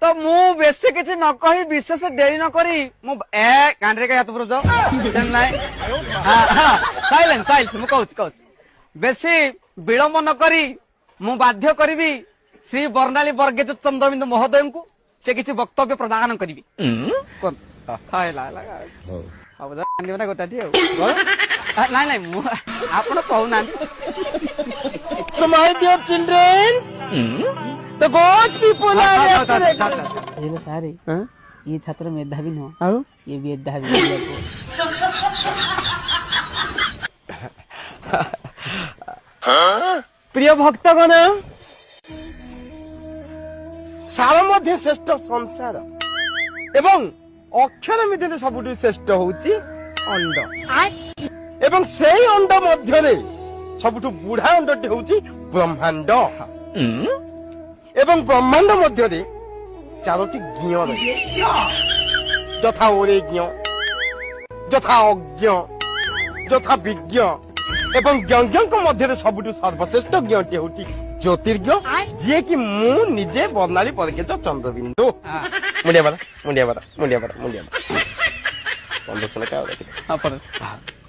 तो मु बेसी किसी न कही विशेष देरी न करी मु ए कांडरे का हाथ पर जाओ साइलेंस साइलेंस मु कहूच बेसी विलंब न करी मु बाध्य करी श्री बर्णाली बर्गेज चंद्रबिंदु महोदय को से किसी वक्तव्य प्रदान करी नाई नाई आपण कहूना So my dear children, the God's people are hello सारे ये छात्र मेधावी नुह ये मेधावी प्रिय भक्तगण सार मध्य श्रेष्ठ संसार एवं अक्षर मध्य सबुठ श्रेष्ठ होउची अंड एवं सेई अंड मध्य सबुठ बुढ़ा अंडटी होउची ब्रह्मांड एवं ब्रह्मांड मध्य चारोटी ज्ञ रही यथा ओरेज्ञ यथा अज्ञ यथा विज्ञ एवं ज्ञ मध्य सबुठ सर्वश्रेष्ठ ज्ञटी होउची ज्योतिर्ज्ञ जी कि मु निजे बर्णाली परकेच चंद्रबिंदु मुंडिया बारा मुंडिया बारा मुंडिया बारा मुंडिया बारा